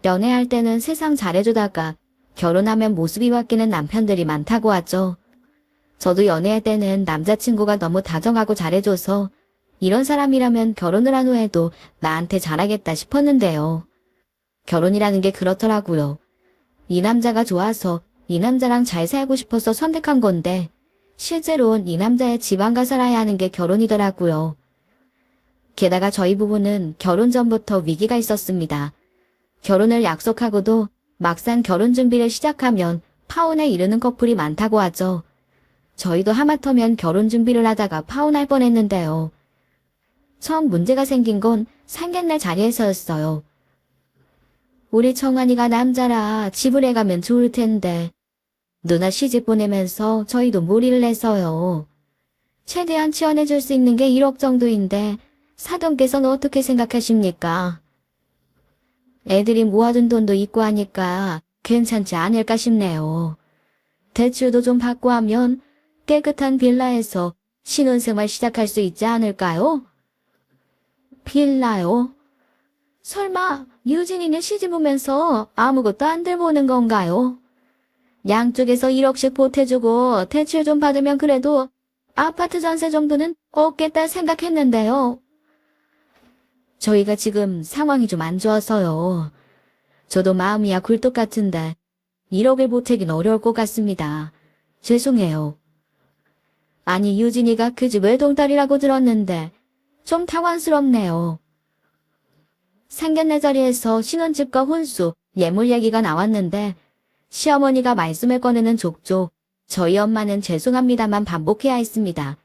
연애할 때는 세상 잘해주다가 결혼하면 모습이 바뀌는 남편들이 많다고 하죠. 저도 연애할 때는 남자친구가 너무 다정하고 잘해줘서 이런 사람이라면 결혼을 한 후에도 나한테 잘하겠다 싶었는데요. 결혼이라는 게 그렇더라고요. 이 남자가 좋아서 이 남자랑 잘 살고 싶어서 선택한 건데 실제로는 이 남자의 집 안 가 살아야 하는 게 결혼이더라고요. 게다가 저희 부부는 결혼 전부터 위기가 있었습니다. 결혼을 약속하고도 막상 결혼 준비를 시작하면 파혼에 이르는 커플이 많다고 하죠. 저희도 하마터면 결혼 준비를 하다가 파혼할 뻔했는데요. 처음 문제가 생긴 건 상견례 자리에서였어요. 우리 청환이가 남자라 집을 해가면 좋을 텐데 누나 시집 보내면서 저희도 무리를 했어요. 최대한 지원해줄 수 있는 게 1억 정도인데 사돈께서는 어떻게 생각하십니까? 애들이 모아둔 돈도 있고 하니까 괜찮지 않을까 싶네요. 대출도 좀 받고 하면 깨끗한 빌라에서 신혼생활 시작할 수 있지 않을까요? 빌라요? 설마 유진이는 시집 오면서 아무것도 안 들고 오는 건가요? 양쪽에서 1억씩 보태주고 대출 좀 받으면 그래도 아파트 전세 정도는 없겠다 생각했는데요. 저희가 지금 상황이 좀 안 좋아서요. 저도 마음이야 굴뚝 같은데 1억을 보태긴 어려울 것 같습니다. 죄송해요. 아니 유진이가 그 집 외동딸이라고 들었는데 좀 당황스럽네요. 상견례 자리에서 신혼집과 혼수, 예물 얘기가 나왔는데 시어머니가 말씀을 꺼내는 족족 저희 엄마는 죄송합니다만 반복해야 했습니다.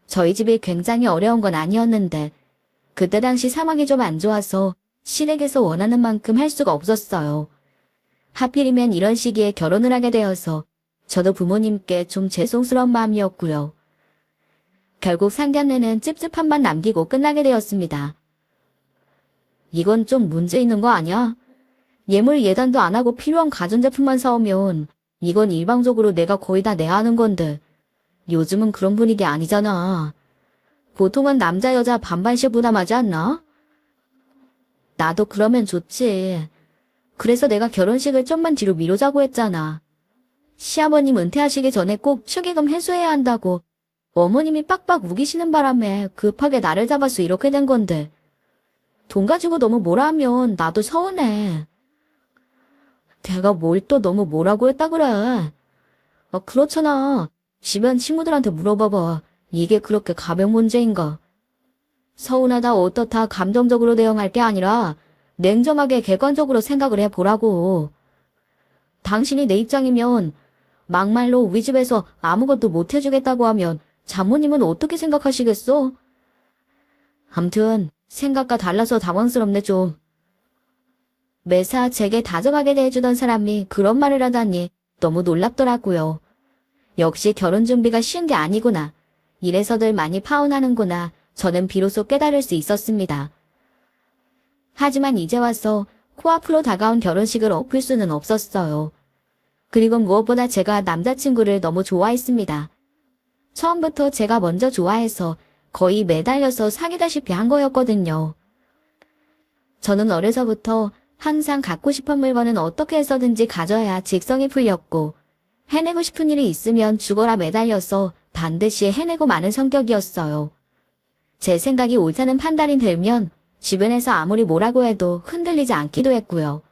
저희 집이 굉장히 어려운 건 아니었는데 그때 당시 상황이 좀 안 좋아서 시댁에서 원하는 만큼 할 수가 없었어요. 하필이면 이런 시기에 결혼을 하게 되어서 저도 부모님께 좀 죄송스러운 마음이었고요. 결국 상견례는 찝찝함만 남기고 끝나게 되었습니다. 이건 좀 문제 있는 거 아니야? 예물 예단도 안 하고 필요한 가전제품만 사오면 이건 일방적으로 내가 거의 다 내야 하는 건데 요즘은 그런 분위기 아니잖아. 보통은 남자 여자 반반씩 부담하지 않나? 나도 그러면 좋지. 그래서 내가 결혼식을 좀만 뒤로 미루자고 했잖아. 시아버님 은퇴하시기 전에 꼭 축의금 회수해야 한다고 어머님이 빡빡 우기시는 바람에 급하게 나를 잡아서 이렇게 된 건데 돈 가지고 너무 뭐라 하면 나도 서운해. 내가 뭘 또 너무 뭐라고 했다 그래. 그렇잖아. 주변 친구들한테 물어봐봐. 이게 그렇게 가벼운 문제인가? 서운하다 어떻다 감정적으로 대응할 게 아니라 냉정하게 객관적으로 생각을 해보라고. 당신이 내 입장이면 막말로 우리 집에서 아무것도 못 해주겠다고 하면 장모님은 어떻게 생각하시겠어? 암튼 생각과 달라서 당황스럽네 좀. 매사 제게 다정하게 대해주던 사람이 그런 말을 하다니 너무 놀랍더라고요. 역시 결혼 준비가 쉬운 게 아니구나. 이래서들 많이 파혼하는구나. 저는 비로소 깨달을 수 있었습니다. 하지만 이제 와서 코앞으로 다가온 결혼식을 엎을 수는 없었어요. 그리고 무엇보다 제가 남자친구를 너무 좋아했습니다. 처음부터 제가 먼저 좋아해서 거의 매달려서 사귀다시피 한 거였거든요. 저는 어려서부터 항상 갖고 싶은 물건은 어떻게 해서든지 가져야 직성이 풀렸고 해내고 싶은 일이 있으면 죽어라 매달려서 반드시 해내고 마는 성격이었어요. 제 생각이 옳다는 판단이 들면 주변에서 아무리 뭐라고 해도 흔들리지 않기도 했고요.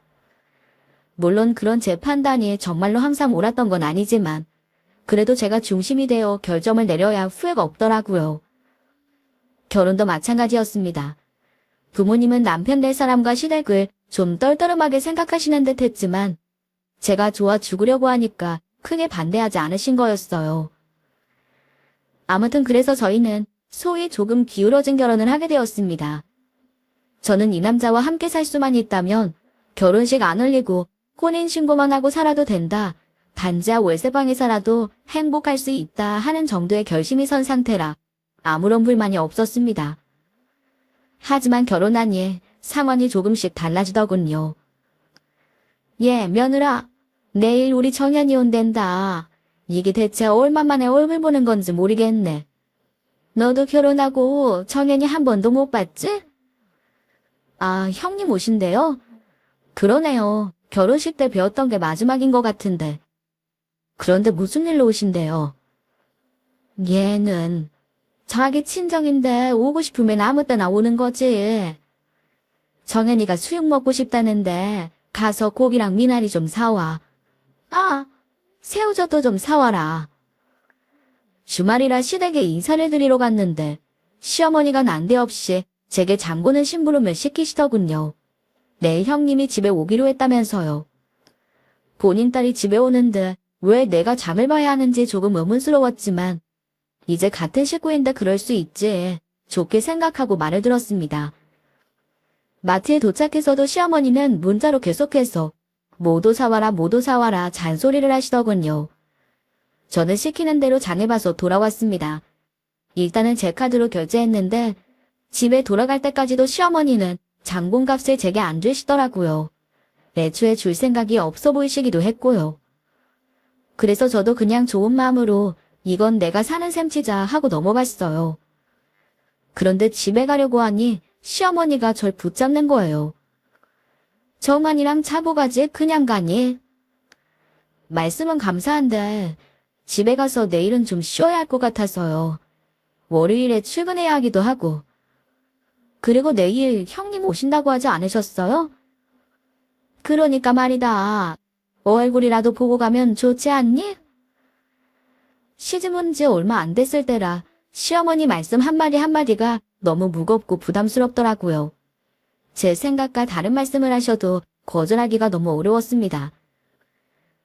물론 그런 제 판단이 정말로 항상 옳았던 건 아니지만 그래도 제가 중심이 되어 결정을 내려야 후회가 없더라고요. 결혼도 마찬가지였습니다. 부모님은 남편 될 사람과 시댁을 좀 떨떠름하게 생각하시는 듯 했지만 제가 좋아 죽으려고 하니까 크게 반대하지 않으신 거였어요. 아무튼 그래서 저희는 소위 조금 기울어진 결혼을 하게 되었습니다. 저는 이 남자와 함께 살 수만 있다면 결혼식 안 올리고 혼인신고만 하고 살아도 된다. 단지하 월세방에 살아도 행복할 수 있다 하는 정도의 결심이 선 상태라 아무런 불만이 없었습니다. 하지만 결혼하니 상황이 조금씩 달라지더군요. 예, 며느라. 내일 우리 정연이 온댄다. 이게 대체 얼마만에 얼굴 보는 건지 모르겠네. 너도 결혼하고 정연이 한 번도 못 봤지? 아, 형님 오신대요? 그러네요. 결혼식 때 배웠던 게 마지막인 것 같은데. 그런데 무슨 일로 오신대요? 얘는 자기 친정인데 오고 싶으면 아무 때나 오는 거지. 정연이가 수육 먹고 싶다는데 가서 고기랑 미나리 좀 사와. 아, 새우젓도 좀 사와라. 주말이라 시댁에 인사를 드리러 갔는데 시어머니가 난데없이 제게 장보는 심부름을 시키시더군요. 내 형님이 집에 오기로 했다면서요. 본인 딸이 집에 오는데 왜 내가 잠을 봐야 하는지 조금 의문스러웠지만 이제 같은 식구인데 그럴 수 있지. 좋게 생각하고 말을 들었습니다. 마트에 도착해서도 시어머니는 문자로 계속해서 뭐도 사와라 뭐도 사와라 잔소리를 하시더군요. 저는 시키는 대로 장을 봐서 돌아왔습니다. 일단은 제 카드로 결제했는데 집에 돌아갈 때까지도 시어머니는 장본값을 제게 안 주시더라고요. 애초에 줄 생각이 없어 보이시기도 했고요. 그래서 저도 그냥 좋은 마음으로 이건 내가 사는 셈 치자 하고 넘어갔어요. 그런데 집에 가려고 하니 시어머니가 절 붙잡는 거예요. 정한이랑 차보가지 그냥 가니? 말씀은 감사한데 집에 가서 내일은 좀 쉬어야 할 것 같아서요. 월요일에 출근해야 하기도 하고. 그리고 내일 형님 오신다고 하지 않으셨어요? 그러니까 말이다. 얼굴이라도 보고 가면 좋지 않니? 시집 온 지 얼마 안 됐을 때라 시어머니 말씀 한마디 한마디가 너무 무겁고 부담스럽더라고요. 제 생각과 다른 말씀을 하셔도 거절하기가 너무 어려웠습니다.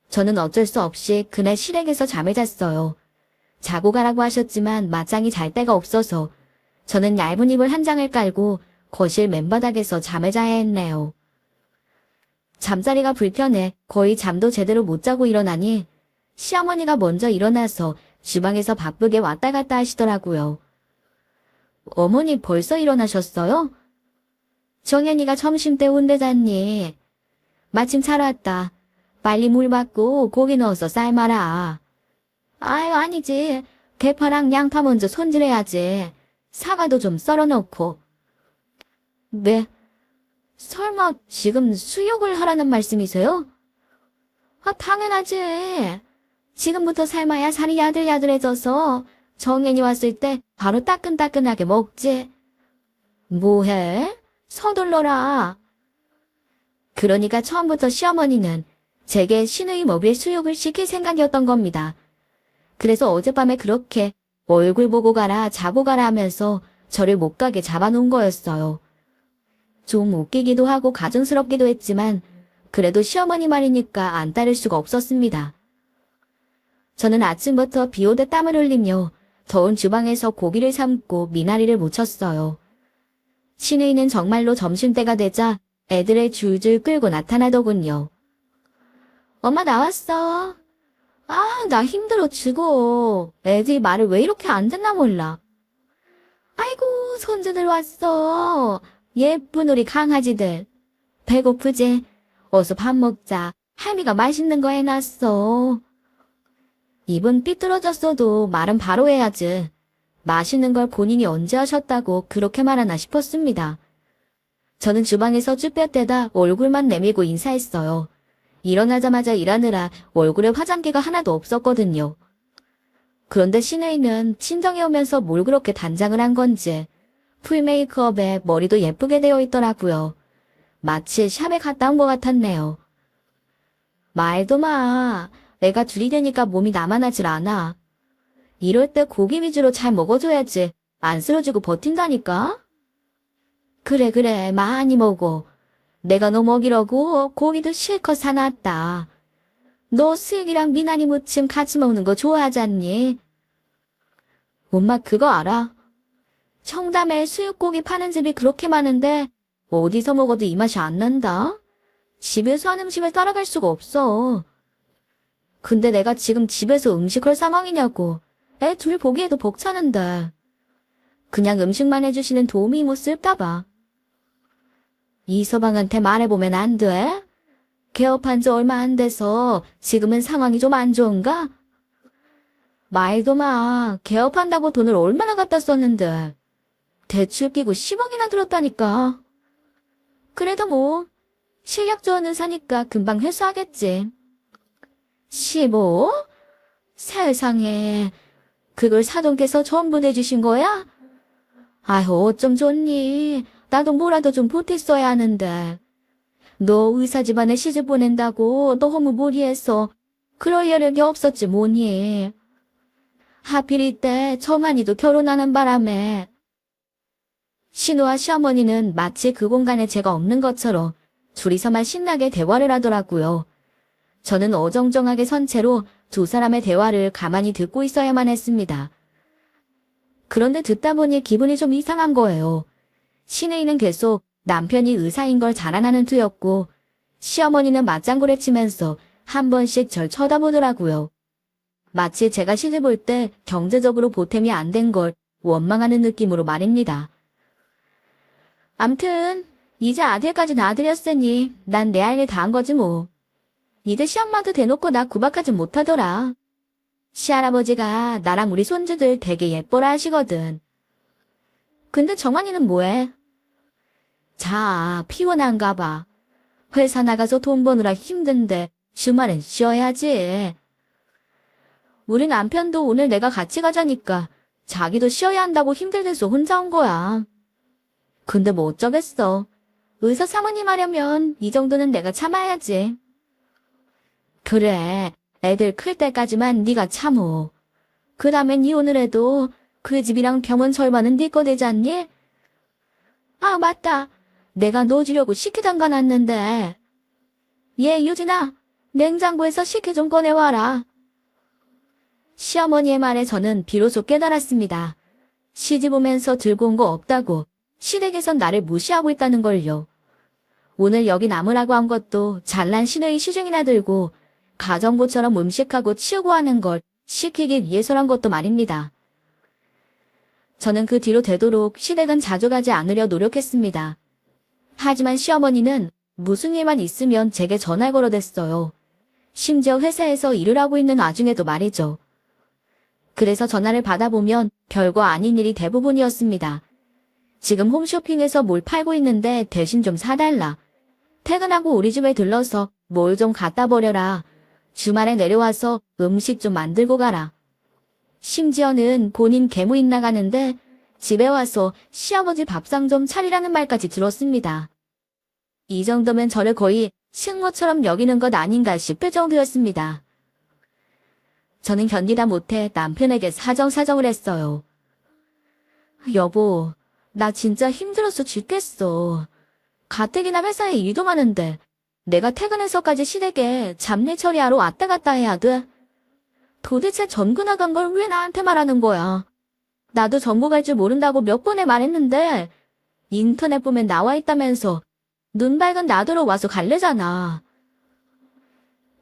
저는 어쩔 수 없이 그날 시댁에서 잠을 잤어요. 자고 가라고 하셨지만 마땅히 잘 데가 없어서 저는 얇은 이불 한 장을 깔고 거실 맨바닥에서 잠을 자야 했네요. 잠자리가 불편해 거의 잠도 제대로 못 자고 일어나니 시어머니가 먼저 일어나서 주방에서 바쁘게 왔다 갔다 하시더라고요. 어머니 벌써 일어나셨어요? 정연이가 점심때 온대잖니. 마침 잘 왔다. 빨리 물 받고 고기 넣어서 삶아라. 아유 아니지. 대파랑 양파 먼저 손질해야지. 사과도 좀 썰어놓고. 네? 설마 지금 수육을 하라는 말씀이세요? 아 당연하지. 지금부터 삶아야 살이 야들야들해져서 정연이 왔을 때 바로 따끈따끈하게 먹지. 뭐해? 서둘러라. 그러니까 처음부터 시어머니는 제게 신의 먹일 수육을 시킬 생각이었던 겁니다. 그래서 어젯밤에 그렇게 얼굴 보고 가라 자고 가라 하면서 저를 못 가게 잡아놓은 거였어요. 좀 웃기기도 하고 가증스럽기도 했지만 그래도 시어머니 말이니까 안 따를 수가 없었습니다. 저는 아침부터 비 오듯 땀을 흘리며 더운 주방에서 고기를 삶고 미나리를 무쳤어요. 신우이는 정말로 점심때가 되자 애들을 줄줄 끌고 나타나더군요. 엄마 나왔어. 아, 나 힘들어 죽어. 애들이 말을 왜 이렇게 안 듣나 몰라. 아이고, 손주들 왔어. 예쁜 우리 강아지들. 배고프지? 어서 밥 먹자. 할미가 맛있는 거 해놨어. 입은 삐뚤어졌어도 말은 바로 해야지. 맛있는 걸 본인이 언제 하셨다고 그렇게 말하나 싶었습니다. 저는 주방에서 쭈뼛대다 얼굴만 내밀고 인사했어요. 일어나자마자 일하느라 얼굴에 화장기가 하나도 없었거든요. 그런데 신우이는 친정에 오면서 뭘 그렇게 단장을 한 건지 풀 메이크업에 머리도 예쁘게 되어 있더라고요. 마치 샵에 갔다 온 것 같았네요. 말도 마. 내가 둘이 되니까 몸이 나만하질 않아. 이럴 때 고기 위주로 잘 먹어줘야지 안 쓰러지고 버틴다니까? 그래 많이 먹어. 내가 너 먹이려고 고기도 실컷 사놨다. 너 수육이랑 미나리 무침 같이 먹는 거 좋아하잖니? 엄마 그거 알아? 청담에 수육고기 파는 집이 그렇게 많은데 어디서 먹어도 이 맛이 안 난다? 집에서 하는 음식을 따라갈 수가 없어. 근데 내가 지금 집에서 음식할 상황이냐고. 애 둘 보기에도 벅차는데. 그냥 음식만 해주시는 도우미 못 쓸까봐. 이서방한테 말해보면 안 돼? 개업한 지 얼마 안 돼서 지금은 상황이 좀 안 좋은가? 말도 마. 개업한다고 돈을 얼마나 갖다 썼는데. 대출 끼고 10억이나 들었다니까. 그래도 뭐 실력 좋은 의사니까 금방 회수하겠지. 15? 세상에, 그걸 사돈께서 전부 내주신 거야? 아휴, 어쩜 좋니? 나도 뭐라도 좀 보탰어야 하는데. 너 의사 집안에 시집 보낸다고 너무 무리해서 그럴 여력이 없었지 뭐니. 하필 이때 정한이도 결혼하는 바람에. 신우와 시어머니는 마치 그 공간에 제가 없는 것처럼 둘이서만 신나게 대화를 하더라고요. 저는 어정쩡하게 선 채로 두 사람의 대화를 가만히 듣고 있어야만 했습니다. 그런데 듣다 보니 기분이 좀 이상한 거예요. 신우이는 계속 남편이 의사인 걸 자랑하는 투였고 시어머니는 맞장구를 치면서 한 번씩 절 쳐다보더라고요. 마치 제가 시집 올 때 경제적으로 보탬이 안 된 걸 원망하는 느낌으로 말입니다. 암튼 이제 아들까지 낳아드렸으니 난 내 할 일 다 한 거지 뭐. 이제 시엄마도 대놓고 나 구박하지 못하더라. 시할아버지가 나랑 우리 손주들 되게 예뻐라 하시거든. 근데 정환이는 뭐해? 자, 피곤한가 봐. 회사 나가서 돈 버느라 힘든데 주말엔 쉬어야지. 우리 남편도 오늘 내가 같이 가자니까 자기도 쉬어야 한다고 힘들대서 혼자 온 거야. 근데 뭐 어쩌겠어. 의사 사모님 하려면 이 정도는 내가 참아야지. 그래, 애들 클 때까지만 네가 참어. 그 다음엔 이혼을 해도 그 집이랑 병원 절반은 네 거 되지 않니? 아, 맞다. 내가 너 주려고 식혜 담가놨는데. 얘, 유진아, 냉장고에서 식혜 좀 꺼내와라. 시어머니의 말에 저는 비로소 깨달았습니다. 시집 오면서 들고 온 거 없다고 시댁에선 나를 무시하고 있다는 걸요. 오늘 여기 남으라고 한 것도 잘난 시누이 시중이나 들고 가정부처럼 음식하고 치우고 하는 걸 시키기 위해서란 것도 말입니다. 저는 그 뒤로 되도록 시댁은 자주 가지 않으려 노력했습니다. 하지만 시어머니는 무슨 일만 있으면 제게 전화를 걸어댔어요. 심지어 회사에서 일을 하고 있는 와중에도 말이죠. 그래서 전화를 받아보면 별거 아닌 일이 대부분이었습니다. 지금 홈쇼핑에서 뭘 팔고 있는데 대신 좀 사달라. 퇴근하고 우리 집에 들러서 뭘 좀 갖다 버려라. 주말에 내려와서 음식 좀 만들고 가라. 심지어는 본인 계무인 나가는데 집에 와서 시아버지 밥상 좀 차리라는 말까지 들었습니다. 이 정도면 저를 거의 식모처럼 여기는 것 아닌가 싶을 정도였습니다. 저는 견디다 못해 남편에게 사정사정을 했어요. 여보, 나 진짜 힘들어서 죽겠어. 가뜩이나 회사에 일도 많은데 내가 퇴근해서까지 시댁에 잡일 처리하러 왔다 갔다 해야 돼. 도대체 전구 나간 걸 왜 나한테 말하는 거야? 나도 전구 갈 줄 모른다고 몇 번에 말했는데 인터넷 보면 나와 있다면서 눈 밝은 나더러 와서 갈래잖아.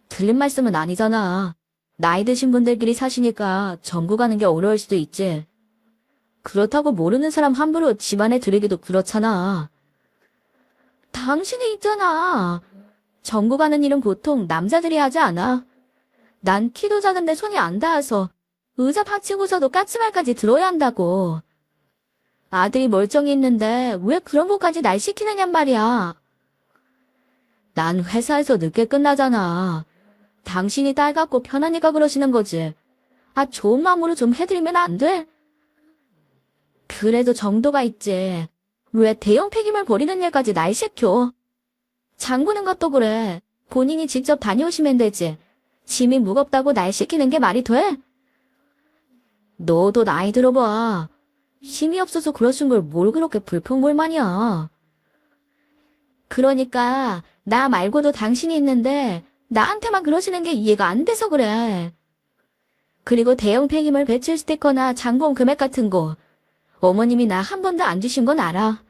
들린 말씀은 아니잖아. 나이 드신 분들끼리 사시니까 전구 가는 게 어려울 수도 있지. 그렇다고 모르는 사람 함부로 집안에 들이기도 그렇잖아. 당신이 있잖아. 전구 가는 일은 보통 남자들이 하지 않아. 난 키도 작은데 손이 안 닿아서 의자 받치고서도 까치말까지 들어야 한다고. 아들이 멀쩡히 있는데 왜 그런 것까지 날 시키느냔 말이야. 난 회사에서 늦게 끝나잖아. 당신이 딸 같고 편하니까 그러시는 거지. 아, 좋은 마음으로 좀 해드리면 안 돼? 그래도 정도가 있지. 왜 대형 폐기물 버리는 일까지 날 시켜? 장 보는 것도 그래. 본인이 직접 다녀오시면 되지. 짐이 무겁다고 날 시키는 게 말이 돼? 너도 나이 들어봐. 힘이 없어서 그러신 걸 뭘 그렇게 불평불만이야. 그러니까 나 말고도 당신이 있는데 나한테만 그러시는 게 이해가 안 돼서 그래. 그리고 대형 폐기물 배출 스티커나 장본 금액 같은 거 어머님이 나 한 번도 안 주신 건 알아.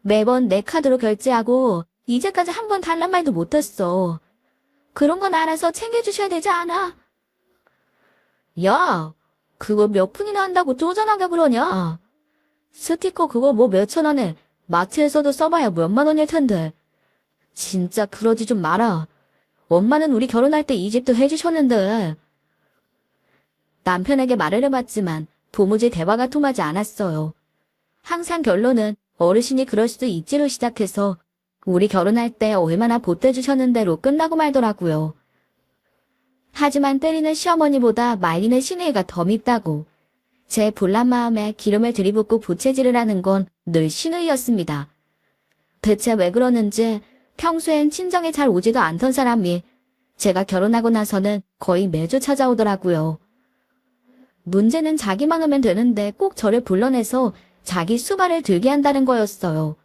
매번 내 카드로 결제하고 이제까지 한 번 달란 말도 못 했어. 그런 건 알아서 챙겨주셔야 되지 않아? 야, 그거 몇 푼이나 한다고 쪼잔하게 그러냐? 스티커 그거 뭐 몇천 원에 마트에서도 써봐야 몇만 원일 텐데. 진짜 그러지 좀 마라. 엄마는 우리 결혼할 때 이 집도 해주셨는데. 남편에게 말을 해봤지만 도무지 대화가 통하지 않았어요. 항상 결론은 어르신이 그럴 수도 있지로 시작해서 우리 결혼할 때 얼마나 보태주셨는 대로 끝나고 말더라고요. 하지만 때리는 시어머니보다 말리는 시누이가 더 밉다고. 제 불난 마음에 기름을 들이붓고 부채질을 하는 건 늘 시누이였습니다. 대체 왜 그러는지 평소엔 친정에 잘 오지도 않던 사람이 제가 결혼하고 나서는 거의 매주 찾아오더라고요. 문제는 자기만 오면 되는데 꼭 저를 불러내서 자기 수발을 들게 한다는 거였어요.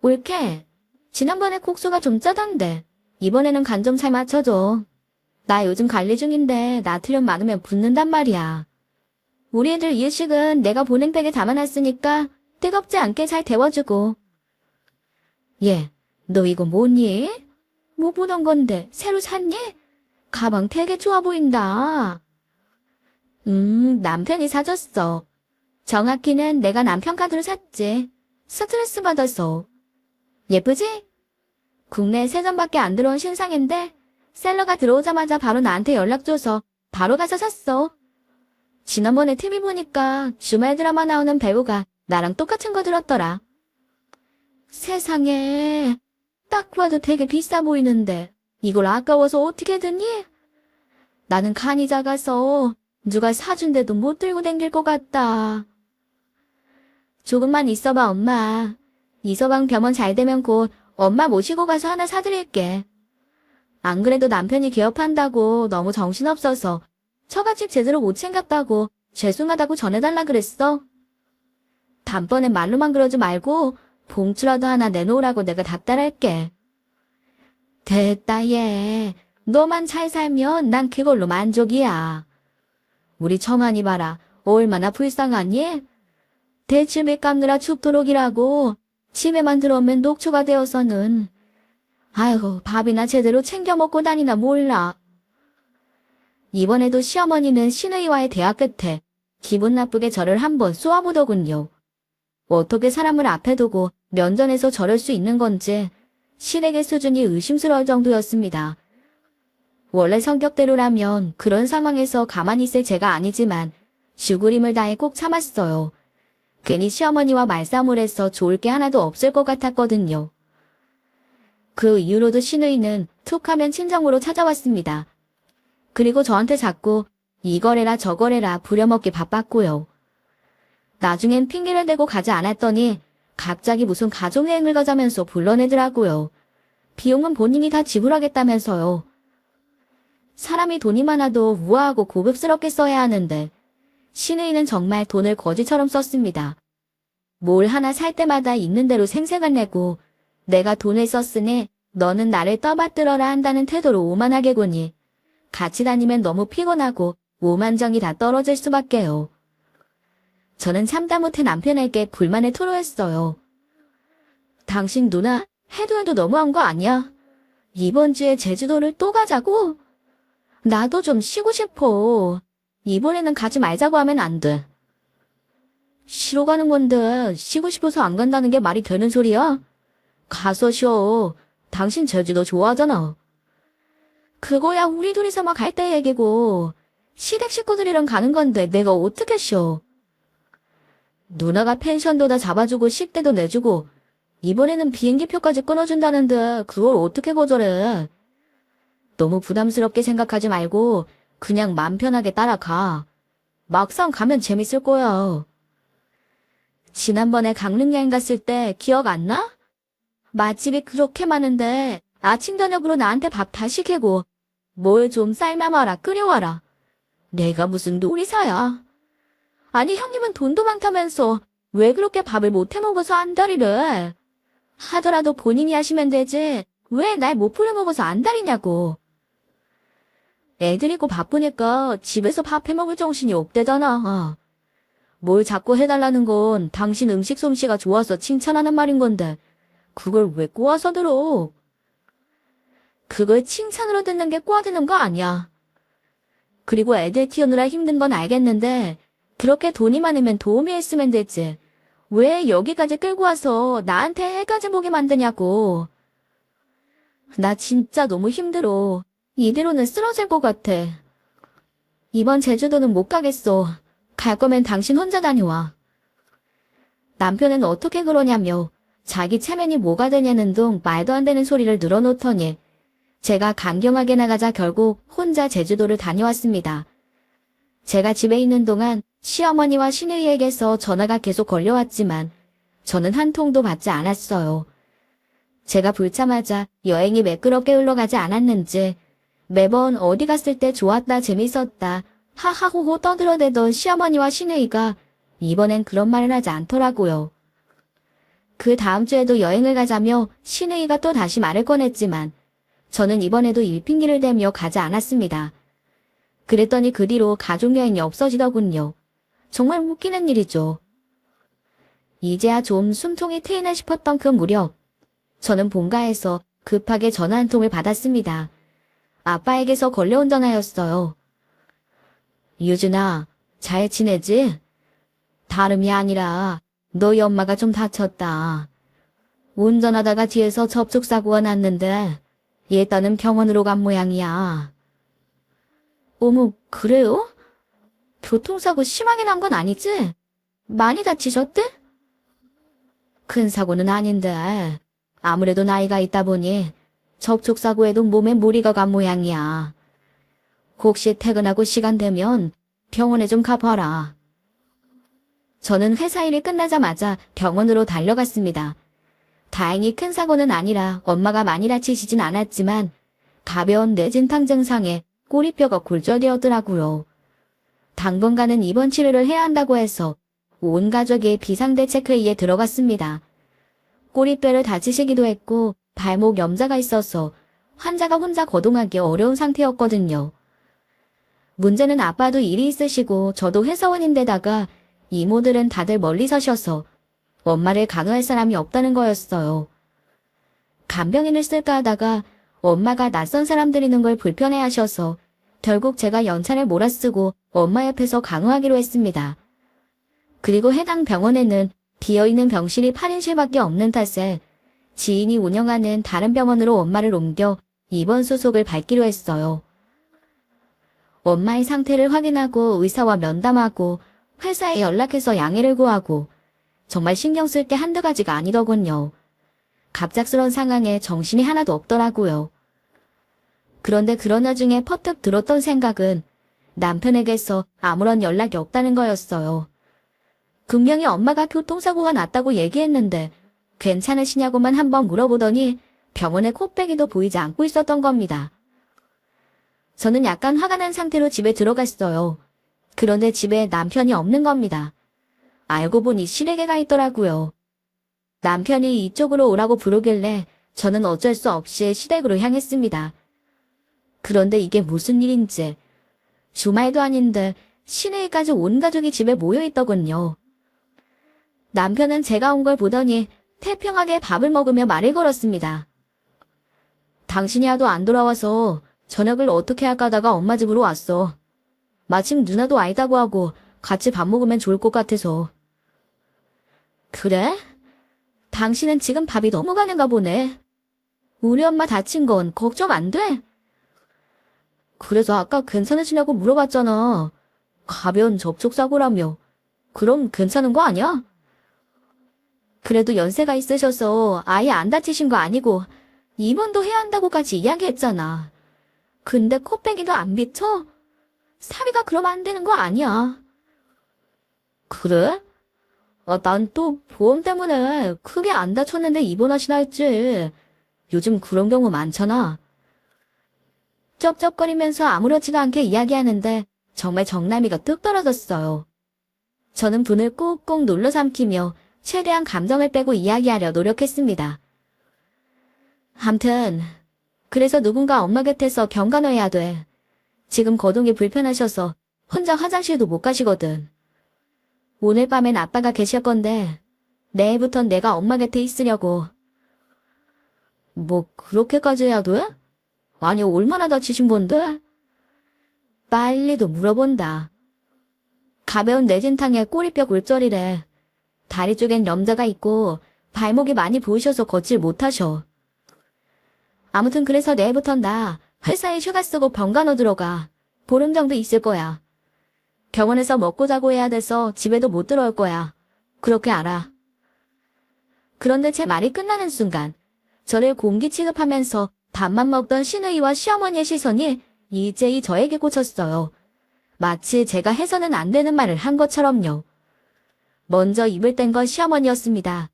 올케, 지난번에 국수가 좀 짜던데 이번에는 간 좀 잘 맞춰줘. 나 요즘 관리 중인데 나트륨 많으면 붓는단 말이야. 우리 애들 이유식은 내가 보냉백에 담아놨으니까 뜨겁지 않게 잘 데워주고. 얘, 너 이거 뭐니? 뭐 보던 건데 새로 샀니? 가방 되게 좋아 보인다. 남편이 사줬어. 정확히는 내가 남편 카드로 샀지. 스트레스 받아서. 예쁘지? 국내 세점밖에 안 들어온 신상인데 셀러가 들어오자마자 바로 나한테 연락 줘서 바로 가서 샀어. 지난번에 TV 보니까 주말 드라마 나오는 배우가 나랑 똑같은 거 들었더라. 세상에, 딱 봐도 되게 비싸 보이는데 이걸 아까워서 어떻게 드니? 나는 간이 작아서 누가 사준데도 못 들고 댕길 것 같다. 조금만 있어봐, 엄마. 이서방 병원 잘 되면 곧 엄마 모시고 가서 하나 사드릴게. 안 그래도 남편이 개업한다고 너무 정신없어서 처갓집 제대로 못 챙겼다고 죄송하다고 전해달라 그랬어. 단번에 말로만 그러지 말고 봉투라도 하나 내놓으라고 내가 닥달할게. 됐다 얘. 너만 잘 살면 난 그걸로 만족이야. 우리 청한이 봐라. 얼마나 불쌍하니? 대출비 깎느라 죽도록 일하고 집에만 들어오면 녹초가 되어서는 아이고 밥이나 제대로 챙겨 먹고 다니나 몰라. 이번에도 시어머니는 시누이와의 대화 끝에 기분 나쁘게 저를 한번 쏘아보더군요. 어떻게 사람을 앞에 두고 면전에서 저럴 수 있는 건지 실액의 수준이 의심스러울 정도였습니다. 원래 성격대로라면 그런 상황에서 가만히 있을 제가 아니지만 죽을 힘을 다해 꼭 참았어요. 괜히 시어머니와 말싸움을 해서 좋을 게 하나도 없을 것 같았거든요. 그 이후로도 시누이는 툭하면 친정으로 찾아왔습니다. 그리고 저한테 자꾸 이거래라 저거래라 부려먹기 바빴고요. 나중엔 핑계를 대고 가지 않았더니 갑자기 무슨 가족여행을 가자면서 불러내더라고요. 비용은 본인이 다 지불하겠다면서요. 사람이 돈이 많아도 우아하고 고급스럽게 써야 하는데 시누이는 정말 돈을 거지처럼 썼습니다. 뭘 하나 살 때마다 있는 대로 생색을 내고 내가 돈을 썼으니 너는 나를 떠받들어라 한다는 태도로 오만하게 구니 같이 다니면 너무 피곤하고 오만정이 다 떨어질 수밖에요. 저는 참다 못해 남편에게 불만을 토로했어요. 당신 누나 해도 너무한 거 아니야? 이번 주에 제주도를 또 가자고? 나도 좀 쉬고 싶어. 이번에는 가지 말자고 하면 안 돼. 쉬러 가는 건데 쉬고 싶어서 안 간다는 게 말이 되는 소리야? 가서 쉬어. 당신 제주도 좋아하잖아. 그거야 우리 둘이서만 갈 때 얘기고 시댁 식구들이랑 가는 건데 내가 어떻게 쉬어. 누나가 펜션도 다 잡아주고 식대도 내주고 이번에는 비행기표까지 끊어준다는데 그걸 어떻게 거절해. 너무 부담스럽게 생각하지 말고 그냥 맘 편하게 따라가. 막상 가면 재밌을 거야. 지난번에 강릉 여행 갔을 때 기억 안 나? 맛집이 그렇게 많은데 아침 저녁으로 나한테 밥 다 시키고 뭘 좀 삶아 마라 끓여와라. 내가 무슨 요리사야. 아니 형님은 돈도 많다면서 왜 그렇게 밥을 못 해먹어서 안달이래. 하더라도 본인이 하시면 되지 왜 날 못 부려먹어서 안달이냐고. 애들이고 바쁘니까 집에서 밥 해먹을 정신이 없대잖아. 뭘 자꾸 해달라는 건 당신 음식 솜씨가 좋아서 칭찬하는 말인 건데 그걸 왜 꼬아서 들어. 그걸 칭찬으로 듣는 게 꼬아드는 거 아니야. 그리고 애들 키우느라 힘든 건 알겠는데 그렇게 돈이 많으면 도움이 있으면 되지. 왜 여기까지 끌고 와서 나한테 해까지 보게 만드냐고. 나 진짜 너무 힘들어. 이대로는 쓰러질 것 같아. 이번 제주도는 못 가겠어. 갈 거면 당신 혼자 다녀와. 남편은 어떻게 그러냐며 자기 체면이 뭐가 되냐는 둥 말도 안 되는 소리를 늘어놓더니 제가 강경하게 나가자 결국 혼자 제주도를 다녀왔습니다. 제가 집에 있는 동안 시어머니와 시누이에게서 전화가 계속 걸려왔지만 저는 한 통도 받지 않았어요. 제가 불자마자 여행이 매끄럽게 흘러가지 않았는지 매번 어디 갔을 때 좋았다 재밌었다 하하호호 떠들어대던 시어머니와 시누이가 이번엔 그런 말을 하지 않더라고요. 그 다음 주에도 여행을 가자며 시누이가 또 다시 말을 꺼냈지만 저는 이번에도 일핑기를 대며 가지 않았습니다. 그랬더니 그 뒤로 가족여행이 없어지더군요. 정말 웃기는 일이죠. 이제야 좀 숨통이 트이나 싶었던 그 무렵 저는 본가에서 급하게 전화 한 통을 받았습니다. 아빠에게서 걸려온 전화였어요. 유준아, 잘 지내지? 다름이 아니라 너희 엄마가 좀 다쳤다. 운전하다가 뒤에서 접촉사고가 났는데 일단은 병원으로 간 모양이야. 어머, 그래요? 교통사고 심하게 난 건 아니지? 많이 다치셨대? 큰 사고는 아닌데 아무래도 나이가 있다 보니 접촉사고에도 몸에 무리가 간 모양이야. 혹시 퇴근하고 시간 되면 병원에 좀 가봐라. 저는 회사 일이 끝나자마자 병원으로 달려갔습니다. 다행히 큰 사고는 아니라 엄마가 많이 다치시진 않았지만 가벼운 뇌진탕 증상에 꼬리뼈가 골절되었더라고요. 당분간은 입원 치료를 해야 한다고 해서 온 가족이 비상대책회의에 들어갔습니다. 꼬리뼈를 다치시기도 했고 발목 염좌가 있어서 환자가 혼자 거동하기 어려운 상태였거든요. 문제는 아빠도 일이 있으시고 저도 회사원인데다가 이모들은 다들 멀리 사셔서 엄마를 간호할 사람이 없다는 거였어요. 간병인을 쓸까 하다가 엄마가 낯선 사람 들이는 걸 불편해하셔서 결국 제가 연차를 몰아쓰고 엄마 옆에서 간호하기로 했습니다. 그리고 해당 병원에는 비어있는 병실이 8인실밖에 없는 탓에 지인이 운영하는 다른 병원으로 엄마를 옮겨 입원 수속을 밟기로 했어요. 엄마의 상태를 확인하고 의사와 면담하고 회사에 연락해서 양해를 구하고 정말 신경 쓸 게 한두 가지가 아니더군요. 갑작스러운 상황에 정신이 하나도 없더라고요. 그런데 그런 와중에 퍼뜩 들었던 생각은 남편에게서 아무런 연락이 없다는 거였어요. 분명히 엄마가 교통사고가 났다고 얘기했는데 괜찮으시냐고만 한번 물어보더니 병원에 코빼기도 보이지 않고 있었던 겁니다. 저는 약간 화가 난 상태로 집에 들어갔어요. 그런데 집에 남편이 없는 겁니다. 알고 보니 시댁에 가 있더라고요. 남편이 이쪽으로 오라고 부르길래 저는 어쩔 수 없이 시댁으로 향했습니다. 그런데 이게 무슨 일인지 주말도 아닌데 시내에까지 온 가족이 집에 모여 있더군요. 남편은 제가 온 걸 보더니 태평하게 밥을 먹으며 말을 걸었습니다. 당신이 하도 안 돌아와서 저녁을 어떻게 할까 하다가 엄마 집으로 왔어. 마침 누나도 아이다고 하고 같이 밥 먹으면 좋을 것 같아서. 그래? 당신은 지금 밥이 넘어가는가 보네. 우리 엄마 다친 건 걱정 안 돼? 그래서 아까 괜찮으시냐고 물어봤잖아. 가벼운 접촉사고라며. 그럼 괜찮은 거 아니야? 그래도 연세가 있으셔서 아예 안 다치신 거 아니고 입원도 해야 한다고까지 이야기했잖아. 근데 코빼기도 안 비쳐? 사위가 그러면 안 되는 거 아니야. 그래? 난 또 보험 때문에 크게 안 다쳤는데 입원하시나 했지. 요즘 그런 경우 많잖아. 쩝쩝거리면서 아무렇지도 않게 이야기하는데 정말 정남이가 뚝 떨어졌어요. 저는 분을 꾹꾹 눌러 삼키며 최대한 감정을 빼고 이야기하려 노력했습니다. 암튼 그래서 누군가 엄마 곁에서 경간호해야 돼. 지금 거동이 불편하셔서 혼자 화장실도 못 가시거든. 오늘 밤엔 아빠가 계실 건데 내일부턴 내가 엄마 곁에 있으려고. 뭐 그렇게까지 해야 돼? 아니 얼마나 다치신 건데? 빨리도 물어본다. 가벼운 뇌진탕에 꼬리뼈 골절이래. 다리 쪽엔 염좌가 있고 발목이 많이 부으셔서 걷질 못하셔. 아무튼 그래서 내일부턴 나 회사에 휴가 쓰고 병간호 들어가. 보름 정도 있을 거야. 병원에서 먹고 자고 해야 돼서 집에도 못 들어올 거야. 그렇게 알아. 그런데 제 말이 끝나는 순간 저를 공기 취급하면서 밥만 먹던 시누이와 시어머니의 시선이 이제이 저에게 꽂혔어요. 마치 제가 해서는 안 되는 말을 한 것처럼요. 먼저 입을 뗀 건 시어머니였습니다.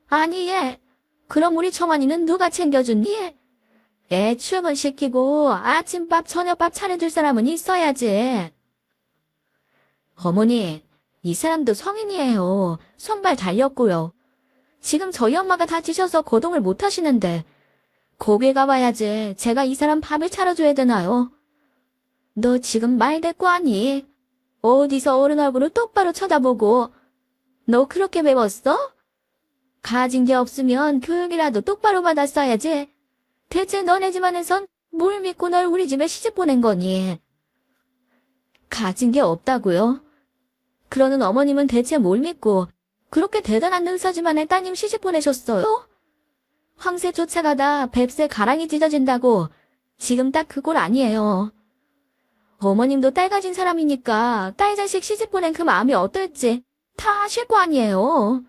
아니 얘, 그럼 우리 청원이는 누가 챙겨주니? 애 출근시키고 아침밥 저녁밥 차려줄 사람은 있어야지. 어머니, 이 사람도 성인이에요. 손발 달렸고요. 지금 저희 엄마가 다치셔서 거동을 못 하시는데 거기 가봐야지 제가 이 사람 밥을 차려줘야 되나요? 너 지금 말 대꾸 하니? 어디서 어른 얼굴을 똑바로 쳐다보고 너 그렇게 배웠어? 가진 게 없으면 교육이라도 똑바로 받았어야지. 대체 너네 집안에선 뭘 믿고 널 우리 집에 시집 보낸 거니? 가진 게 없다고요? 그러는 어머님은 대체 뭘 믿고 그렇게 대단한 의사 집안에 따님 시집 보내셨어요? 황새 쫓아가다 뱁새 가랑이 찢어진다고 지금 딱 그 꼴 아니에요. 어머님도 딸 가진 사람이니까 딸 자식 시집 보낸 그 마음이 어떨지 다 아실 거 아니에요.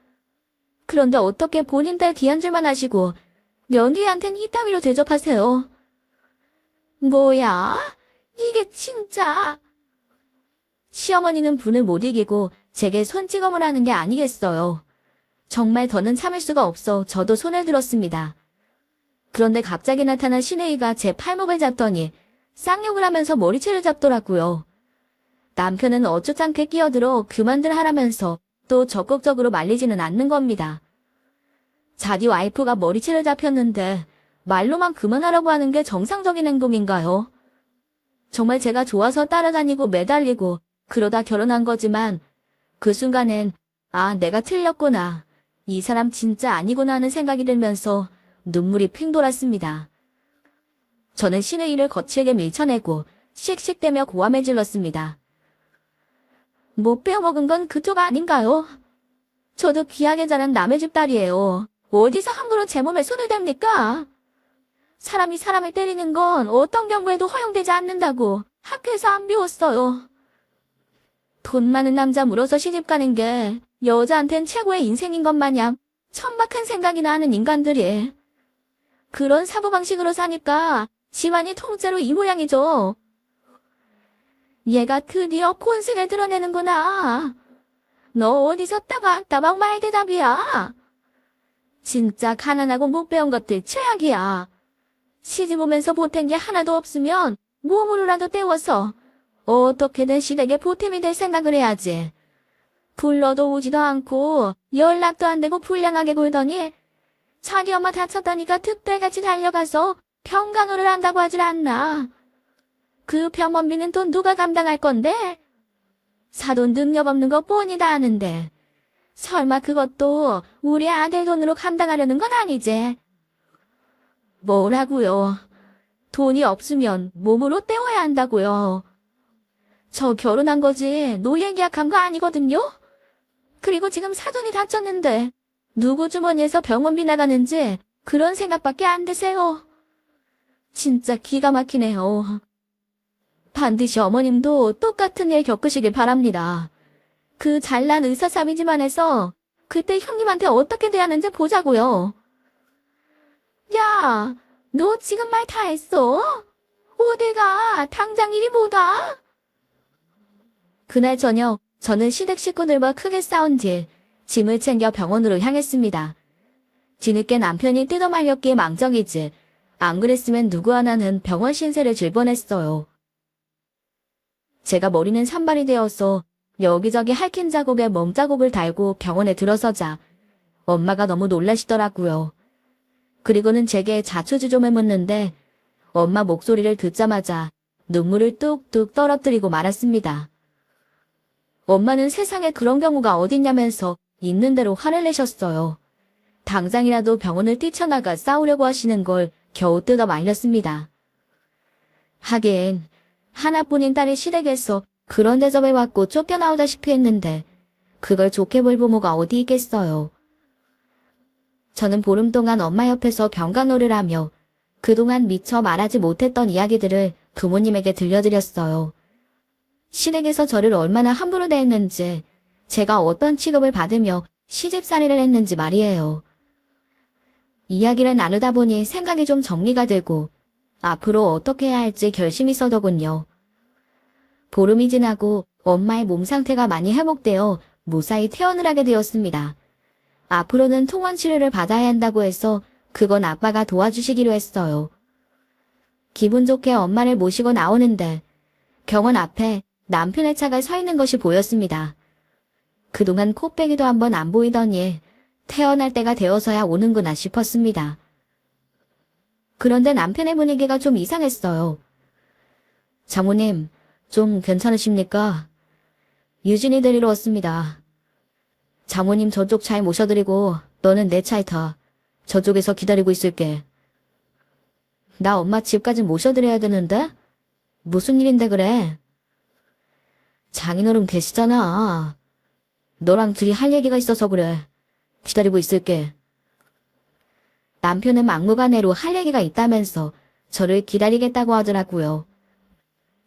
그런데 어떻게 본인 딸 귀한 줄만 아시고 며느리한텐 이따위로 대접하세요. 뭐야? 이게 진짜... 시어머니는 분을 못 이기고 제게 손찌검을 하는 게 아니겠어요. 정말 더는 참을 수가 없어 저도 손을 들었습니다. 그런데 갑자기 나타난 시내이가 제 팔목을 잡더니 쌍욕을 하면서 머리채를 잡더라고요. 남편은 어쩌장게 끼어들어 그만들 하라면서 또 적극적으로 말리지는 않는 겁니다. 자기 와이프가 머리채를 잡혔는데 말로만 그만하라고 하는 게 정상적인 행동인가요? 정말 제가 좋아서 따라다니고 매달리고 그러다 결혼한 거지만 그 순간엔 아, 내가 틀렸구나. 이 사람 진짜 아니구나 하는 생각이 들면서 눈물이 핑 돌았습니다. 저는 시누이를 거칠게 밀쳐내고 씩씩대며 고함을 질렀습니다. 못 빼어먹은 건 그쪽 아닌가요? 저도 귀하게 자란 남의 집 딸이에요. 어디서 함부로 제 몸에 손을 댑니까? 사람이 사람을 때리는 건 어떤 경우에도 허용되지 않는다고 학교에서 안 배웠어요. 돈 많은 남자 물어서 시집 가는 게 여자한텐 최고의 인생인 것 마냥 천박한 생각이 나는 인간들이. 그런 사고방식으로 사니까 집안이 통째로 이 모양이죠. 얘가 드디어 본색을 드러내는구나. 너 어디서 따박따박 말대답이야. 진짜 가난하고 못 배운 것들 최악이야. 시집 오면서 보탠 게 하나도 없으면 몸으로라도 때워서 어떻게든 시댁에 보탬이 될 생각을 해야지. 불러도 오지도 않고 연락도 안 되고 불량하게 굴더니 자기 엄마 다쳤다니까 특별같이 달려가서 병간호를 한다고 하질 않나. 그 병원비는 돈 누가 감당할 건데? 사돈 능력 없는 거 뻔히 다 아는데 설마 그것도 우리 아들 돈으로 감당하려는 건 아니지? 뭐라고요? 돈이 없으면 몸으로 때워야 한다고요. 저 결혼한 거지 노예 계약한 거 아니거든요? 그리고 지금 사돈이 다쳤는데 누구 주머니에서 병원비 나가는지 그런 생각밖에 안 드세요. 진짜 기가 막히네요. 반드시 어머님도 똑같은 일 겪으시길 바랍니다. 그 잘난 의사사위 집안에서 그때 형님한테 어떻게 대하는지 보자고요. 야, 너 지금 말 다 했어? 어딜 가? 당장 이리 보다. 그날 저녁 저는 시댁 식구들과 크게 싸운 뒤 짐을 챙겨 병원으로 향했습니다. 뒤늦게 남편이 뜯어말렸기에 망정이지 안 그랬으면 누구 하나는 병원 신세를 질 뻔했어요. 제가 머리는 산발이 되어서 여기저기 핥힌 자국에 몸자국을 달고 병원에 들어서자 엄마가 너무 놀라시더라고요. 그리고는 제게 자초지종을 묻는데 엄마 목소리를 듣자마자 눈물을 뚝뚝 떨어뜨리고 말았습니다. 엄마는 세상에 그런 경우가 어딨냐면서 있는 대로 화를 내셨어요. 당장이라도 병원을 뛰쳐나가 싸우려고 하시는 걸 겨우 뜯어 말렸습니다. 하긴 하나뿐인 딸이 시댁에서 그런 대접을 받고 쫓겨나오다시피 했는데 그걸 좋게 볼 부모가 어디 있겠어요. 저는 보름 동안 엄마 옆에서 병간호를 하며 그동안 미처 말하지 못했던 이야기들을 부모님에게 들려드렸어요. 시댁에서 저를 얼마나 함부로 대했는지, 제가 어떤 취급을 받으며 시집살이를 했는지 말이에요. 이야기를 나누다 보니 생각이 좀 정리가 되고 앞으로 어떻게 해야 할지 결심이 서더군요. 보름이 지나고 엄마의 몸 상태가 많이 회복되어 무사히 퇴원을 하게 되었습니다. 앞으로는 통원 치료를 받아야 한다고 해서 그건 아빠가 도와주시기로 했어요. 기분 좋게 엄마를 모시고 나오는데 병원 앞에 남편의 차가 서 있는 것이 보였습니다. 그동안 코빼기도 한번 안 보이더니 퇴원할 때가 되어서야 오는구나 싶었습니다. 그런데 남편의 분위기가 좀 이상했어요. 장모님, 좀 괜찮으십니까? 유진이 데리러 왔습니다. 장모님 저쪽 차에 모셔드리고 너는 내 차에 타. 저쪽에서 기다리고 있을게. 나 엄마 집까지 모셔드려야 되는데? 무슨 일인데 그래? 장인어른 계시잖아. 너랑 둘이 할 얘기가 있어서 그래. 기다리고 있을게. 남편은 막무가내로 할 얘기가 있다면서 저를 기다리겠다고 하더라고요.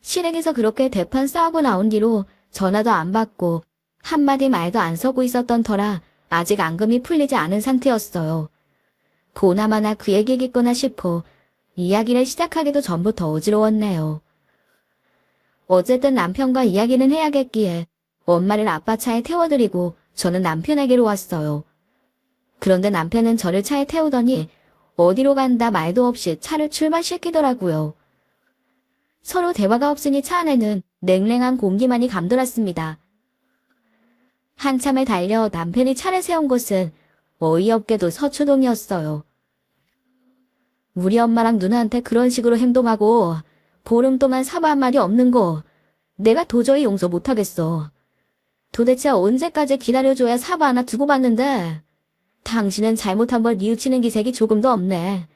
시댁에서 그렇게 대판 싸우고 나온 뒤로 전화도 안 받고 한마디 말도 안 서고 있었던 터라 아직 앙금이 풀리지 않은 상태였어요. 보나마나 그 얘기겠구나 싶어 이야기를 시작하기도 전부터 어지러웠네요. 어쨌든 남편과 이야기는 해야겠기에 엄마를 아빠 차에 태워드리고 저는 남편에게로 왔어요. 그런데 남편은 저를 차에 태우더니 어디로 간다 말도 없이 차를 출발시키더라고요. 서로 대화가 없으니 차 안에는 냉랭한 공기만이 감돌았습니다. 한참을 달려 남편이 차를 세운 곳은 어이없게도 서초동이었어요. 우리 엄마랑 누나한테 그런 식으로 행동하고 보름 동안 사과 한마디 없는 거 내가 도저히 용서 못하겠어. 도대체 언제까지 기다려줘야 사과 하나 두고 받는데 당신은 잘못한 걸 뉘우치는 기색이 조금도 없네.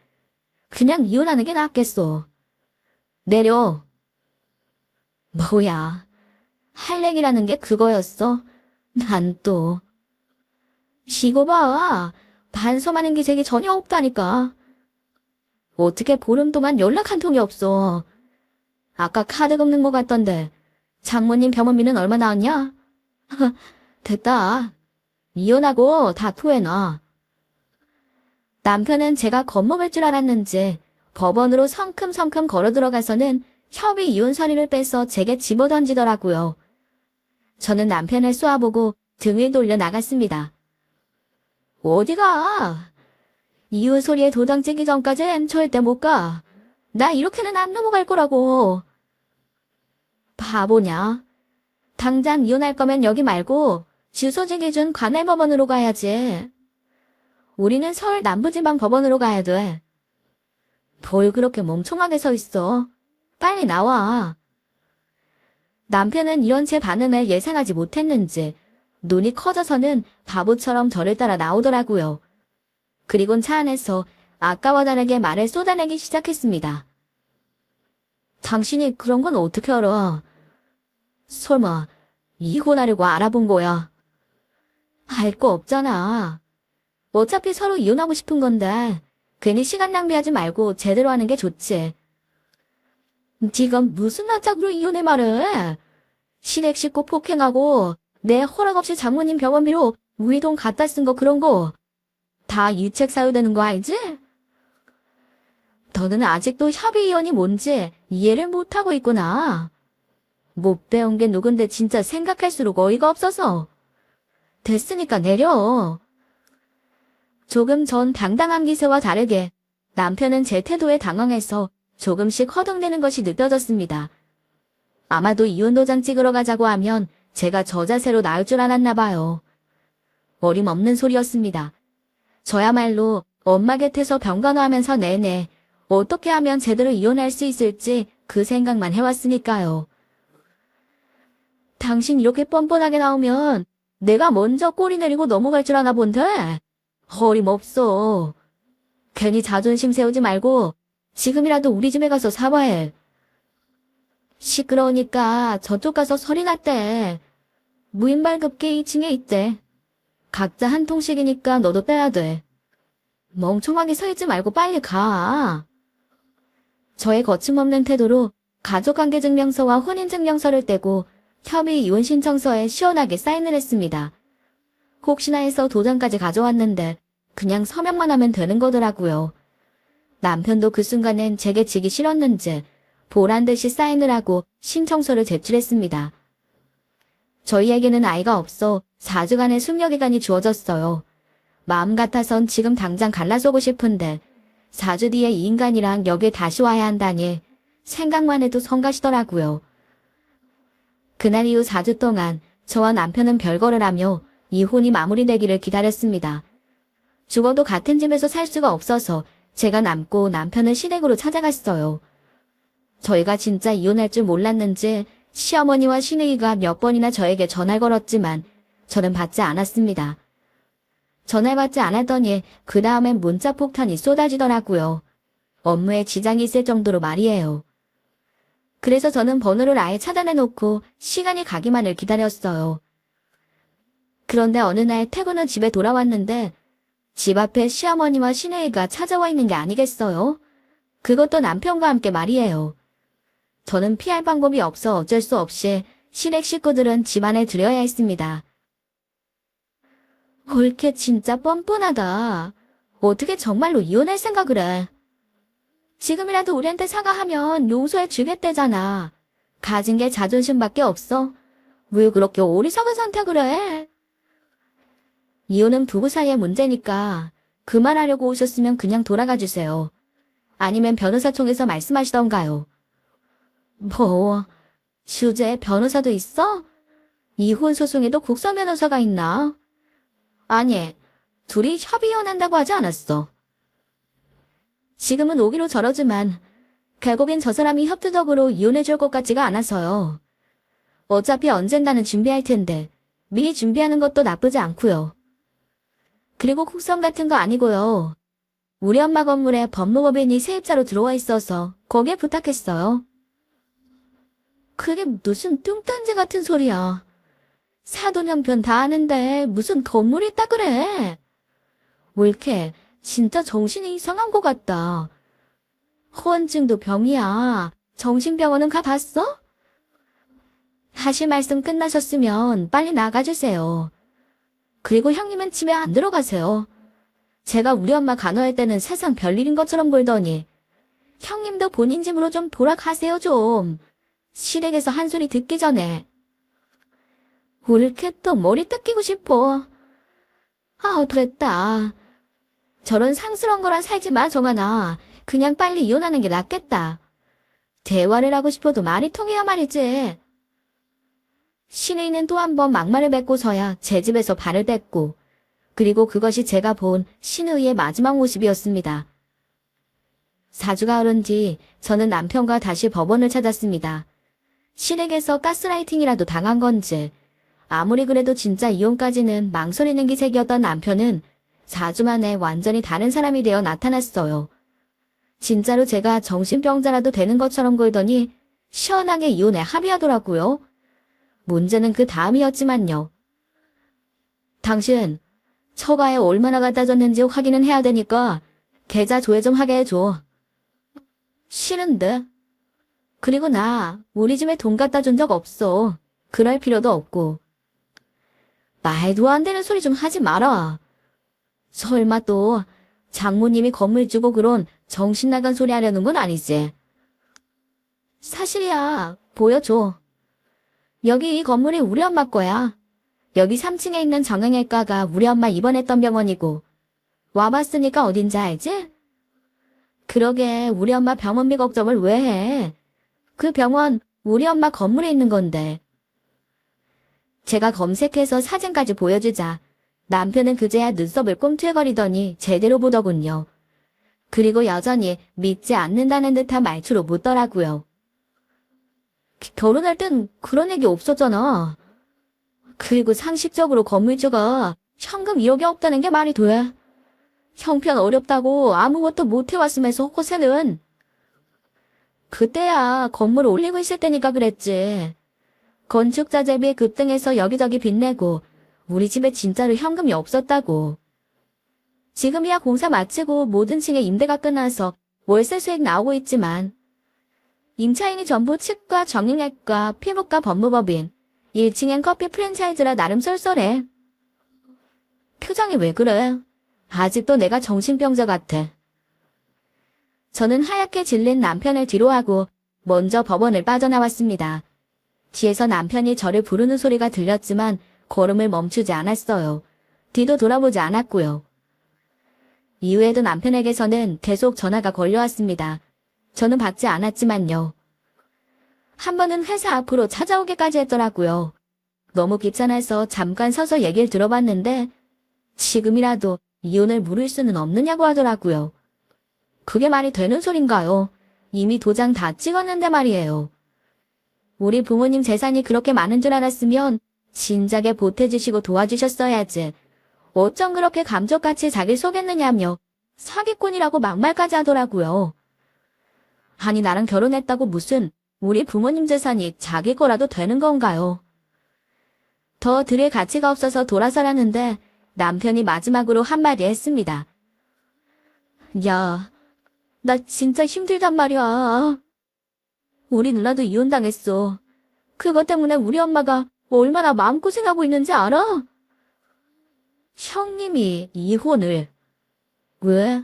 그냥 이혼하는 게 낫겠어. 내려. 뭐야. 할 얘기라는 게 그거였어? 난 또. 쉬고 봐. 반성하는 기색이 전혀 없다니까. 어떻게 보름 동안 연락 한 통이 없어. 아까 카드 긁는 것 같던데 장모님 병원비는 얼마 나왔냐? 됐다. 이혼하고 다 토해놔. 남편은 제가 겁먹을 줄 알았는지 법원으로 성큼성큼 걸어 들어가서는 협의 이혼 서류를 빼서 제게 집어던지더라고요. 저는 남편을 쏘아보고 등을 돌려 나갔습니다. 어디가? 이혼 소리에 도장 찍기 전까진 절대 못 가. 나 이렇게는 안 넘어갈 거라고. 바보냐? 당장 이혼할 거면 여기 말고 주소지 기준 관할법원으로 가야지. 우리는 서울 남부지방법원으로 가야 돼. 뭘 그렇게 멍청하게 서 있어. 빨리 나와. 남편은 이런 제 반응을 예상하지 못했는지 눈이 커져서는 바보처럼 저를 따라 나오더라고요. 그리곤 차 안에서 아까와 다르게 말을 쏟아내기 시작했습니다. 당신이 그런 건 어떻게 알아? 설마 이혼하려고 알아본 거야? 알 거 없잖아. 어차피 서로 이혼하고 싶은 건데 괜히 시간 낭비하지 말고 제대로 하는 게 좋지. 지금 무슨 낯짝으로 이혼의 말을 해? 시댁 식구 폭행하고 내 허락 없이 장모님 병원비로 우리 돈 갖다 쓴 거 그런 거 다 유책 사유되는 거 알지? 너는 아직도 협의 이혼이 뭔지 이해를 못하고 있구나. 못 배운 게 누군데 진짜 생각할수록 어이가 없어서. 됐으니까 내려. 조금 전 당당한 기세와 다르게 남편은 제 태도에 당황해서 조금씩 허둥대는 것이 느껴졌습니다. 아마도 이혼 도장 찍으러 가자고 하면 제가 저 자세로 나올 줄 알았나 봐요. 어림없는 소리였습니다. 저야말로 엄마 곁에서 병간호하면서 내내 어떻게 하면 제대로 이혼할 수 있을지 그 생각만 해왔으니까요. 당신 이렇게 뻔뻔하게 나오면 내가 먼저 꼬리 내리고 넘어갈 줄 아나 본데? 어림없어. 괜히 자존심 세우지 말고 지금이라도 우리 집에 가서 사과해. 시끄러우니까 저쪽 가서 소리 났대. 무인발급기 2층에 있대. 각자 한 통씩이니까 너도 빼야 돼. 멍청하게 서 있지 말고 빨리 가. 저의 거침없는 태도로 가족관계증명서와 혼인증명서를 떼고 협의 이혼 신청서에 시원하게 사인을 했습니다. 혹시나 해서 도장까지 가져왔는데 그냥 서명만 하면 되는 거더라고요. 남편도 그 순간엔 제게 지기 싫었는지 보란듯이 사인을 하고 신청서를 제출했습니다. 저희에게는 아이가 없어 4주간의 숙려기간이 주어졌어요. 마음 같아선 지금 당장 갈라서고 싶은데 4주 뒤에 이 인간이랑 여기에 다시 와야 한다니 생각만 해도 성가시더라고요. 그날 이후 4주 동안 저와 남편은 별거를 하며 이혼이 마무리되기를 기다렸습니다. 죽어도 같은 집에서 살 수가 없어서 제가 남고 남편은 시댁으로 찾아갔어요. 저희가 진짜 이혼할 줄 몰랐는지 시어머니와 시누이가 몇 번이나 저에게 전화를 걸었지만 저는 받지 않았습니다. 전화를 받지 않았더니 그 다음엔 문자 폭탄이 쏟아지더라고요. 업무에 지장이 있을 정도로 말이에요. 그래서 저는 번호를 아예 차단해놓고 시간이 가기만을 기다렸어요. 그런데 어느 날 퇴근 후 집에 돌아왔는데 집 앞에 시어머니와 시누이가 찾아와 있는 게 아니겠어요? 그것도 남편과 함께 말이에요. 저는 피할 방법이 없어 어쩔 수 없이 시댁 식구들은 집 안에 들여야 했습니다. 옳게 진짜 뻔뻔하다. 어떻게 정말로 이혼할 생각을 해? 지금이라도 우리한테 사과하면 용서해 주겠대잖아. 가진 게 자존심밖에 없어. 왜 그렇게 어리석은 선택을 해? 이혼은 부부 사이의 문제니까 그만하려고 오셨으면 그냥 돌아가 주세요. 아니면 변호사총에서 말씀하시던가요. 뭐, 주제에 변호사도 있어? 이혼 소송에도 국선 변호사가 있나? 아니, 둘이 협의혼한다고 하지 않았어. 지금은 오기로 저러지만 결국엔 저 사람이 협조적으로 이혼해줄 것 같지가 않아서요. 어차피 언젠가는 준비할 텐데 미리 준비하는 것도 나쁘지 않고요. 그리고 국선 같은 거 아니고요. 우리 엄마 건물에 법무법인이 세입자로 들어와 있어서 거기에 부탁했어요. 그게 무슨 뚱딴지 같은 소리야. 사돈 형편 다 아는데 무슨 건물이 있다 그래. 옳게 진짜 정신이 이상한 것 같다. 허언증도 병이야. 정신병원은 가봤어? 하실 말씀 끝나셨으면 빨리 나가주세요. 그리고 형님은 집에 안 들어가세요. 제가 우리 엄마 간호할 때는 세상 별일인 것처럼 굴더니 형님도 본인 집으로 좀 돌아가세요 좀. 시댁에서 한 소리 듣기 전에. 옳게 또 머리 뜯기고 싶어. 아, 됐다. 저런 상스러운 거랑 살지 마, 정하나. 그냥 빨리 이혼하는 게 낫겠다. 대화를 하고 싶어도 말이 통해야 말이지. 시누이는 또 한 번 막말을 뱉고서야 제 집에서 발을 뗐고, 그리고 그것이 제가 본 시누이의 마지막 모습이었습니다. 4주가 흐른 뒤 저는 남편과 다시 법원을 찾았습니다. 시댁에서 가스라이팅이라도 당한 건지, 아무리 그래도 진짜 이혼까지는 망설이는 기색이었던 남편은 4주 만에 완전히 다른 사람이 되어 나타났어요. 진짜로 제가 정신병자라도 되는 것처럼 굴더니 시원하게 이혼에 합의하더라고요. 문제는 그 다음이었지만요. 당신, 처가에 얼마나 갖다 줬는지 확인은 해야 되니까 계좌 조회 좀 하게 해줘. 싫은데? 그리고 나 우리 집에 돈 갖다 준 적 없어. 그럴 필요도 없고. 말도 안 되는 소리 좀 하지 마라. 설마 또 장모님이 건물 주고 그런 정신 나간 소리 하려는 건 아니지? 사실이야. 보여줘. 여기 이 건물이 우리 엄마 거야. 여기 3층에 있는 정형외과가 우리 엄마 입원했던 병원이고 와봤으니까 어딘지 알지? 그러게 우리 엄마 병원비 걱정을 왜 해? 그 병원 우리 엄마 건물에 있는 건데. 제가 검색해서 사진까지 보여주자 남편은 그제야 눈썹을 꿈틀거리더니 제대로 보더군요. 그리고 여전히 믿지 않는다는 듯한 말투로 묻더라고요. 결혼할 땐 그런 얘기 없었잖아. 그리고 상식적으로 건물주가 현금 1억이 없다는 게 말이 돼. 형편 어렵다고 아무것도 못 해왔으면서 호세는. 그때야 건물 올리고 있을 때니까 그랬지. 건축자 재비 급등해서 여기저기 빚내고 우리 집에 진짜로 현금이 없었다고. 지금이야 공사 마치고 모든 층의 임대가 끝나서 월세 수익 나오고 있지만 임차인이 전부 치과, 정형외과, 피부과, 법무법인 1층엔 커피 프랜차이즈라 나름 쏠쏠해. 표정이 왜 그래? 아직도 내가 정신병자 같아. 저는 하얗게 질린 남편을 뒤로하고 먼저 법원을 빠져나왔습니다. 뒤에서 남편이 저를 부르는 소리가 들렸지만 걸음을 멈추지 않았어요. 뒤도 돌아보지 않았고요. 이후에도 남편에게서는 계속 전화가 걸려왔습니다. 저는 받지 않았지만요. 한 번은 회사 앞으로 찾아오기까지 했더라고요. 너무 귀찮아서 잠깐 서서 얘기를 들어봤는데 지금이라도 이혼을 물을 수는 없느냐고 하더라고요. 그게 말이 되는 소린가요? 이미 도장 다 찍었는데 말이에요. 우리 부모님 재산이 그렇게 많은 줄 알았으면 진작에 보태주시고 도와주셨어야지. 어쩜 그렇게 감쪽같이 자기 속였느냐며 사기꾼이라고 막말까지 하더라고요. 아니 나랑 결혼했다고 무슨 우리 부모님 재산이 자기 거라도 되는 건가요? 더 들을 가치가 없어서 돌아서라는데 남편이 마지막으로 한마디 했습니다. 야, 나 진짜 힘들단 말이야. 우리 누나도 이혼당했어. 그것 때문에 우리 엄마가 얼마나 마음고생하고 있는지 알아? 형님이 이혼을. 왜?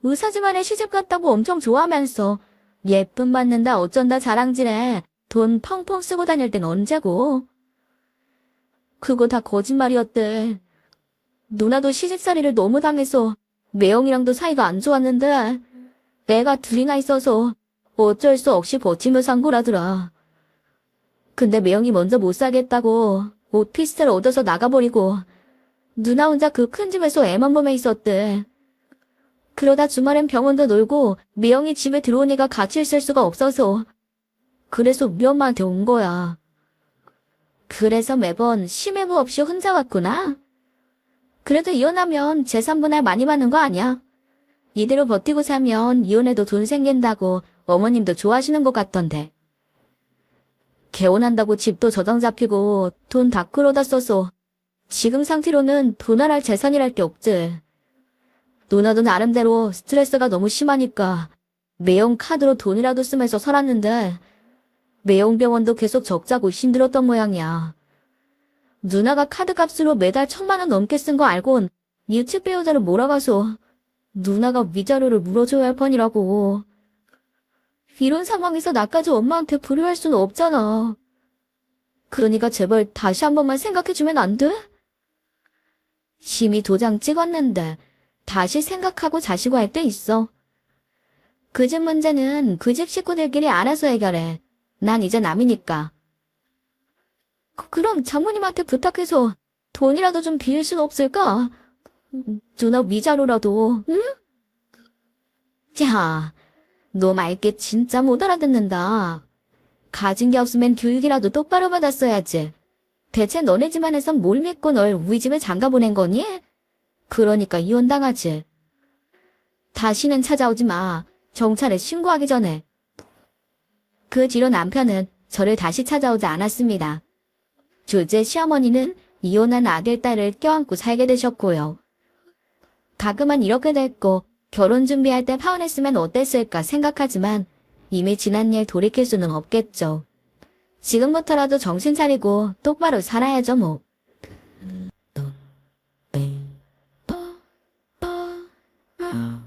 의사 집안에 시집 갔다고 엄청 좋아하면서 예쁨 받는다 어쩐다 자랑질해. 돈 펑펑 쓰고 다닐 땐 언제고? 그거 다 거짓말이었대. 누나도 시집살이를 너무 당해서 매형이랑도 사이가 안 좋았는데 애가 둘이나 있어서 어쩔 수 없이 버티며 산 거라더라. 근데 매형이 먼저 못 살겠다고 오피스텔 얻어서 나가버리고 누나 혼자 그 큰 집에서 애만 보며 있었대. 그러다 주말엔 병원도 놀고 매형이 집에 들어오니까 같이 있을 수가 없어서 그래서 우리 엄마한테 온 거야. 그래서 매번 심해부 없이 혼자 왔구나. 그래도 이혼하면 재산 분할 많이 받는 거 아니야? 이대로 버티고 사면 이혼해도 돈 생긴다고 어머님도 좋아하시는 것 같던데. 개혼한다고 집도 저당 잡히고 돈 다 끌어다 써서 지금 상태로는 분할할 재산이랄 게 없지. 누나도 나름대로 스트레스가 너무 심하니까 매형 카드로 돈이라도 쓰면서 살았는데 매형 병원도 계속 적자고 힘들었던 모양이야. 누나가 카드값으로 매달 1,000만 원 넘게 쓴 거 알곤 유치 배우자를 몰아가서 누나가 위자료를 물어줘야 할 뻔이라고. 이런 상황에서 나까지 엄마한테 불효할 수는 없잖아. 그러니까 제발 다시 한 번만 생각해주면 안 돼? 이미 도장 찍었는데 다시 생각하고 자시고 할 때 있어. 그 집 문제는 그 집 식구들끼리 알아서 해결해. 난 이제 남이니까. 그럼 장모님한테 부탁해서 돈이라도 좀 빌릴 순 없을까? 누나 위자료라도, 응? 야, 너 말게 진짜 못 알아듣는다. 가진 게 없으면 교육이라도 똑바로 받았어야지. 대체 너네 집안에선 뭘 믿고 널 우리 집에 장가 보낸 거니? 그러니까 이혼당하지. 다시는 찾아오지 마. 경찰에 신고하기 전에. 그 뒤로 남편은 저를 다시 찾아오지 않았습니다. 둘째 시어머니는 이혼한 아들, 딸을 껴안고 살게 되셨고요. 가끔은 이렇게 됐고 결혼 준비할 때 파혼했으면 어땠을까 생각하지만 이미 지난 일 돌이킬 수는 없겠죠. 지금부터라도 정신 차리고 똑바로 살아야죠 뭐. 돈, 빼, 빠, 빠, 아.